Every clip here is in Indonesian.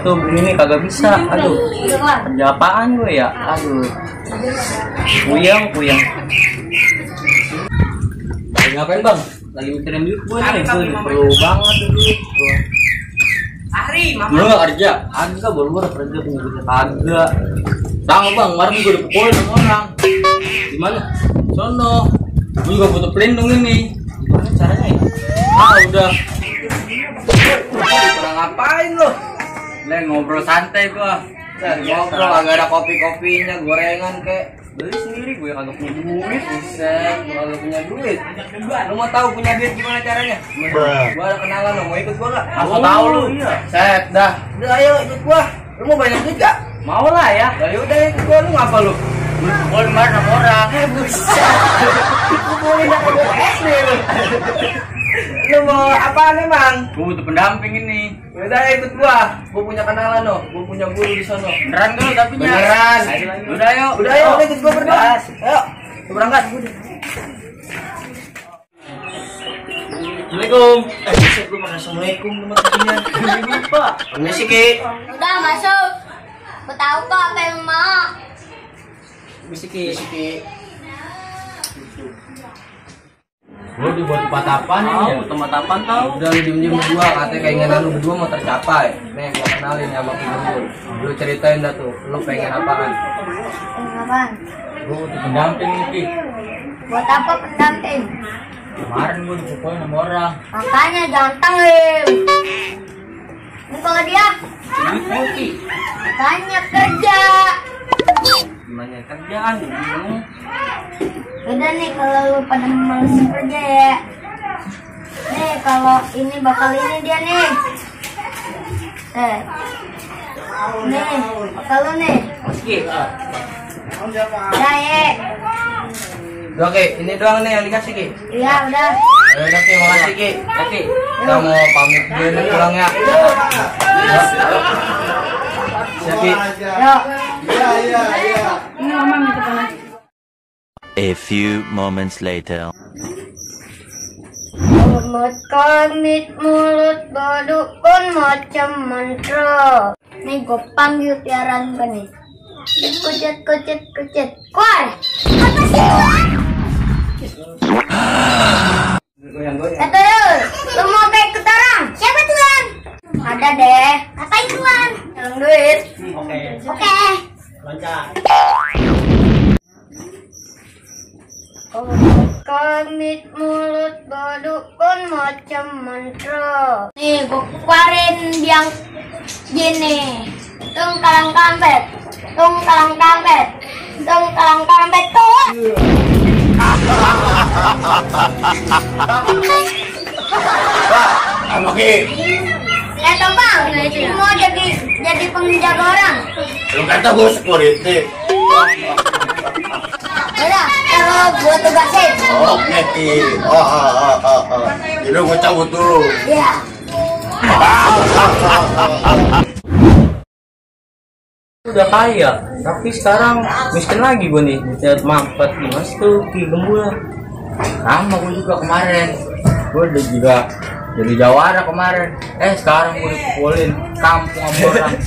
Itu begini kagak bisa, aduh, kerja apaan gue ya, aduh, puyeng. Lagi ngapain bang? Lagi mikirin duit gue nih, gue perlu banget duit gue. Hari, mama. Lu nggak kerja? Agak, baru gue kerja punya duit kagak. Tahu bang, kemarin gue dipukulin sama orang. Gimana? Sono, gue juga butuh pelindung ini. Gimana caranya ya? Udah. Kurang ngapain lo? Ngobrol santai gua. Ngobrol agak ada kopi-kopinya, gorengan kek. Beli sendiri gue kagak punya duit. Buset, gue kagak punya duit. Lu mau tahu punya duit gimana caranya? Gua ada kenalan lo, mau ikut gua enggak? Aku tahu lu. Iya. Set dah. Udah ayo ikut gua. Lu mau banyak duit enggak? Mau lah ya. Ya udah ikut gua, lu ngapa lu? Pukul mana sama orang? Buset. Pukulin aku SD lu. Lu mau apaan emang? Gue butuh pendamping ini. Udah ikut gua punya kenalan loh, gua punya guru di sono. Beneran dulu tapi beneran. Udah yuk, udah ikut gua berdua. Ayo, kita berangkat. Assalamualaikum. Bisa gua pakai assalamualaikum teman-temannya. Lupa. Permisi Ki. Udah masuk. Gua tahu kok apa yang mau. Permisi Ki. Lu dibuat tempat apaan ini ya? Tempat apaan tau? Udah lu diem-diem berdua, katanya keinginan lu berdua mau tercapai. Nih, gua kenalin ya sama Ki. Lu ceritain dah tuh, lu pengen apaan? Pengen apaan? Gua butuh pendamping nih Ki. Buat apa pendamping? Kemarin gua dipukulin sama orang. Makanya jangan tanglim. Ini kalau dia Duit lu Ki. makanya kerja. Gimana kerjaan? Bingung. Udah nih kalau lu pada males kerja ya. Nih kalau ini bakal ini dia nih. Nih bakal lu nih. Oke. Udah ya. Udah Ki, ini doang nih yang dikasih Ki. Iya udah. Udah Ki, makasih Ki. Oke, kita mau pamit dulu pulang ya. Siap Ki. Yuk. Ini mama minta panas. A few moments later. Mulut komit, mulut badukun macam mantra. Nih gue panggil piaraan gue nih. Kucet. Kuai. Apa sih Tuan? Lu mau kayak ikut orang? Siapa Tuan? Ada deh. Ngapain Tuan? Yang duit. Oke. Loncat. Komit, mulut badukun macam mantra. Nih gue keluarin yang gini. Tung kalang kampet tuh. Apa Ki? Bang, mau jadi penjaga orang. Lu kata gue security. Udah, kalau gue tugasin. Oke Ki. Jadi gue cabut dulu. Iya. Udah kaya, tapi sekarang miskin lagi gue nih. Lihat mampet gimana tuh Ki Gembul. Sama gue juga kemarin. Gue udah juga jadi jawara kemarin. Sekarang gue dipukulin kampung sama orang.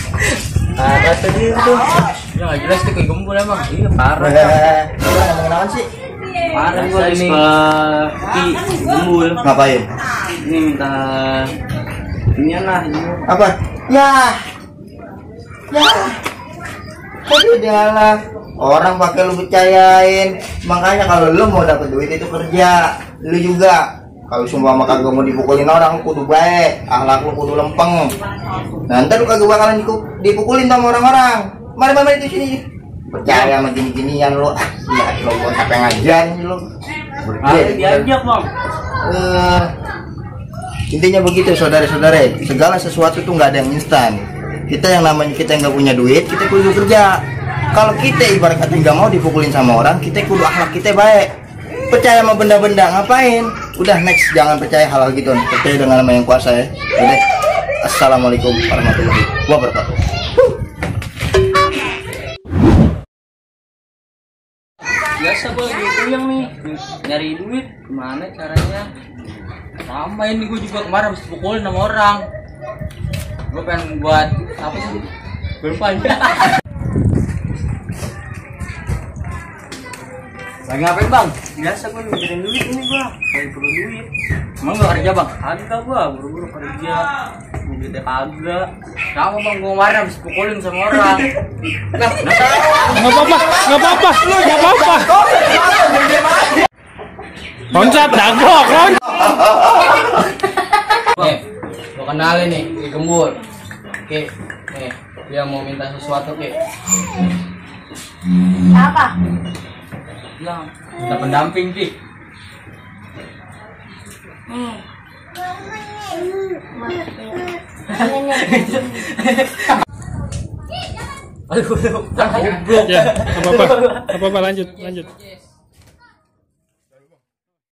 Kata dia tuh, ya nggak jelas tuh Ki Gembul emang. Iya parah. Ngomongin sih? Parah gue ini Ki Gembul. Ngapain? Ini minta ini lah. Apa? Ya. Tapi udahlah, orang pakai lu percayain. Makanya kalau lu mau dapet duit itu kerja. Lu juga kalau sumpah maka kagak mau dipukulin orang, kudu baik, akhlak lu kudu lempeng. Nanti lu kagak bakalan dipukulin sama orang-orang. Mari di sini. Percaya sama gini-ginian lu. Ya lu buat apa ngajarin lu. Diajak bang. Intinya begitu saudara-saudara. Segala sesuatu tuh nggak ada yang instan. Kita yang namanya kita nggak punya duit, kita kudu kerja. Kalau kita ibarat kata nggak mau dipukulin sama orang, kita kudu akhlak kita baik. Percaya sama benda-benda ngapain? Udah next, jangan percaya hal-hal gitu. Percaya dengan nama yang kuasa ya. Udah. Assalamualaikum warahmatullahi wabarakatuh. Biasa gue yang nih nyari duit, gimana caranya? Sama ini gue juga kemarin habis pukulin sama orang. Gue pengen buat apa sih? Lupa aja. Lagi ngapain bang? Biasa gue mikirin duit ini gue. Lagi perlu duit. Emang gak kerja bang? Kagak gue, buru-buru kerja. Duitnya kagak. Sama bang, gue kemarin habis pukulin sama orang. Nah, Nggak apa-apa. Konsep dagok kan? Nih, lo kenalin nih, Ki Gembul. Oke, nih dia mau minta sesuatu Ki. Apa? Bilang, minta pendamping Ki. Aduh, Ya, nggak apa-apa. Lanjut.